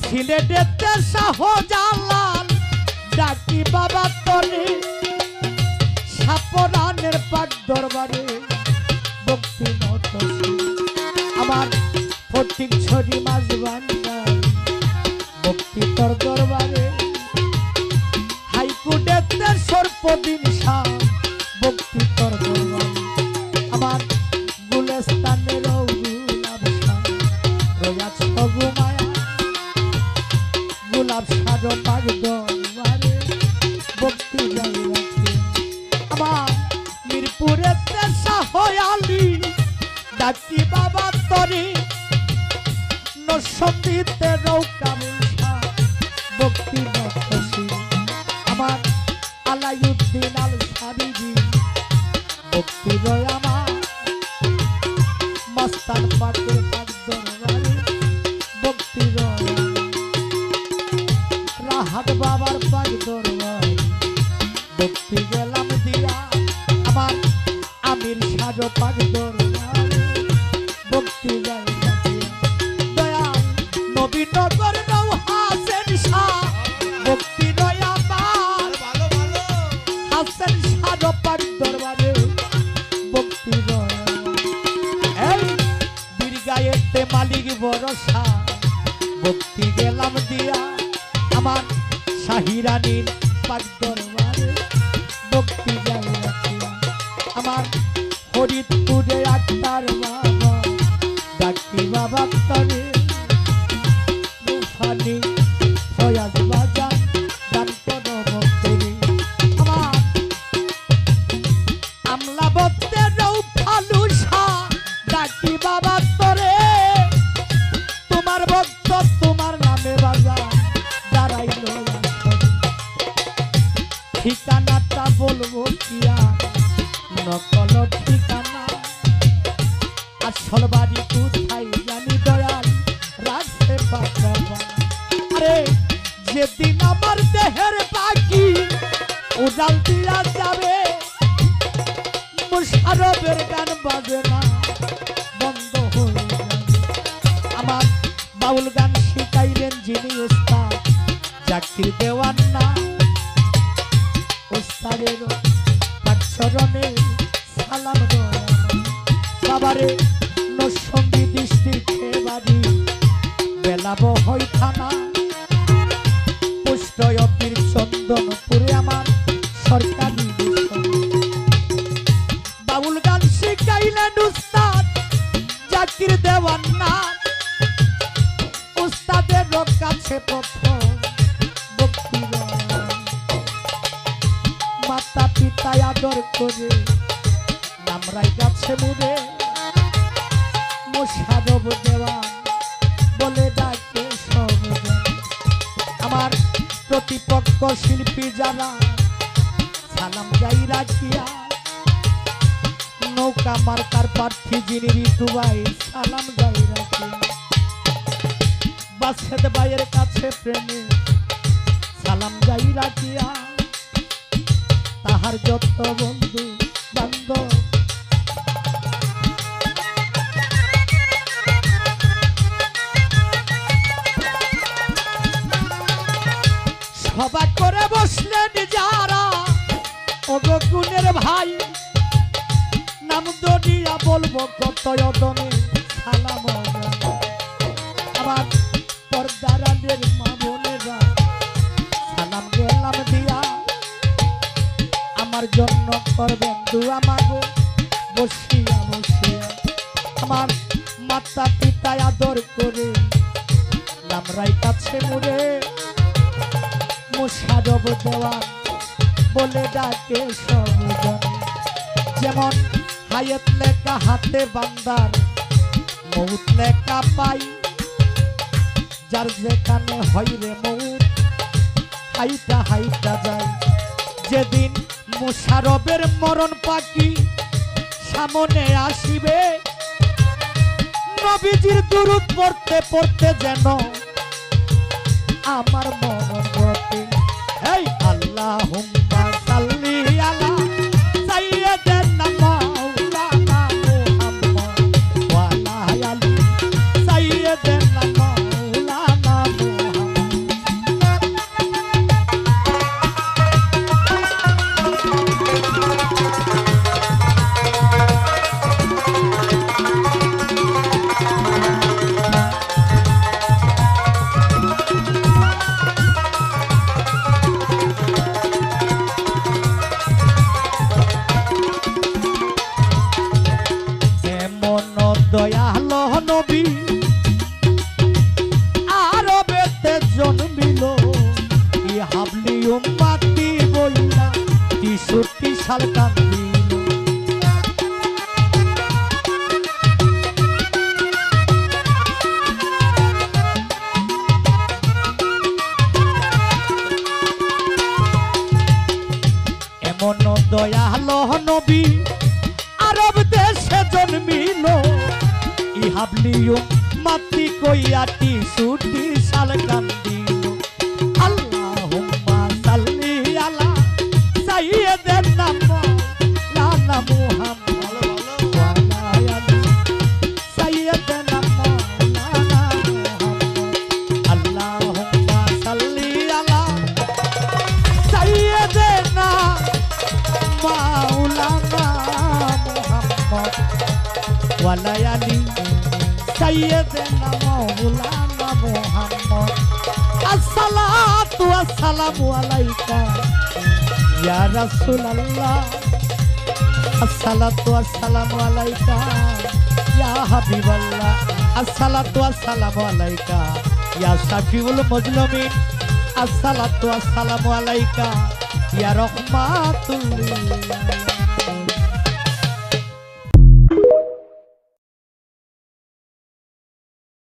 সিলেটেতে শাহজালাল ডাকি বাবা তরে সাপরানের পাক দরবারে ভক্তি নত আমার ফটিক ছড়ি মাঝ ভান্ডার ভক্তি তোর দরবারে হাইকোর্টেতে সর্বদিন শাহ ভক্তি তোর দরবারে আমার গুলস্তানের গুলাব শাহ রয়াজ ঘুমায়া গুলাব শাহ পাক দরবারে ভক্তি যাই রাখে আমার মিরপুরেতে শাহ আলী ডাকি বাবা তরে নরসিংদীতে রৌকামিল শাহ ভক্তি নতশী আমার আলাউদ্দিন আল সাবিজি ভক্তি রয় আমার মস্তান পাকের পাক দরবারে ভক্তি রয় রাহাত বাবার পাক দরবারে ভক্তি গেলাম দিয়া আমার আমির শাহ পাক দরবারে ভক্তি যাই দয়াল নবীনগর হাসেন শাহ ভক্তি রয় আমার হাসেন শাহ পাক দরবারে ভক্তি রয় এই বীরগাঁয়েতে মালিক ভরসা ভক্তি গেলাম দিয়া আমার শাহিরানীর পাক দরবারে ভক্তি যাই রাখিয়া আমার ফরিদপুরে আক্তার বাবা ডাকি বাবা তরে মুফানি ফয়াজ বাজার গান করো ভক্তরে আমার আমলাবতে রৌফালু শাহ ডাকি বাবা তরে তোমার ভক্ত তোমার নামে বাজার দাঁড়াইল ঠিকানাটা বলবো কিয়া নকল ঠিকানা আসল বাড়ি কোথায় জানি দয়াল রাখতে পারবা আরে যেদিন আমার দেহের বাকি উজাল দিয়া যাবে মুশারফের গান বাজে না বন্ধ হয়ে যাবে আমার বাউল গান শিখাইলেন যিনি উস্তাদ জাকির দেওয়ান্না উস্তাদের চরণে সালাম বাবারে নরসিংদী ডিস্ট্রিক্টে বাড়ি বেলাব হয় থানা পুষ্টয়পীর চন্দনপুরে আমার সরকারি বাউল গান শিখাইলেন উস্তাদ জাকির দেওয়ান্না উস্তাদের কাছে প্রথম ভক্তি মাতা পিতা আদর করে নামরাই গাছে মুড়ে মোশারফ দেওয়ান বলে ডাকে সব আমার প্রতিপক্ষ শিল্পী যারা সালাম যাই রাখিয়া নৌকা মার্কার প্রার্থী যিনি ঋতু ভাই সালাম যাই রাখিয়া বাসেদ ভাইয়ের কাছে প্রেমে সালাম যাই রাখিয়া তাহার যত বন্ধু বান্ধব সভা করে বসলেন যারা অগুণের ভাই নাম দনিয়া বলবো কত অদমে সালাম আমার পর্দারালের মা বোনেরা সালাম গেলাম দিয়া আমার জন্য করবেন দুয়া মাগো বসিয়া বসিয়া আমার মাতা পিতা আদর করে নামরাই কাছে মুড়ে মোশারফ দেওয়ান বলে ডাকে সবজনে যেমন হায়াত লেখা হাতে বান্দার মৌত লেখা পাই যার যেখানে হয় রে মৌত হাইটা হাইটা যায় যেদিন মোশারফের মরণ পাখি সামনে আসিবে নবীজির দুরূদ পড়তে পড়তে যেন আমার মরণ ঘটে এই আল্লাহুম্মা সাল্লি আলা সাইয়্যিদিনা মাওলানা মুহাম্মদ ওয়া আলা আলি সাইয়্যিদিনা মাওলানা মুহাম্মদ শাল কান্দিল এমন দয়ালো নবী আরব দেশে জন্মিল ইহাবলিও মাতি কইয়াটি সুটি শাল কান্দিল আল্লাহুম্মা সাল্লি আলা সাইয়্যিদিনা মাওলানা মুহাম্মদ ওয়া আলা আলি সাইয়্যিদিনা মাওলানা মুহাম্মদ আল্লাহুম্মা সাল্লি আলা সাইয়্যিদিনা মাওলানা মুহাম্মদ ওয়া আলা আলি সাইয়্যিদিনা মাওলানা মুহাম্মদ আসসালাতু ওয়াসসালামু আলাইকা ইয়া রাসূলুল্লাহ আসসালাতু ওয়াসসালামু আলাইকা ইয়া হাবিবাল্লাহ আসসালাতু ওয়াসসালামু আলাইকা ইয়া শাফিউল মুজলিমিন আসসালাতু ওয়াসসালামু আলাইকা ইয়া রাহমাতুল লিল আলামিন।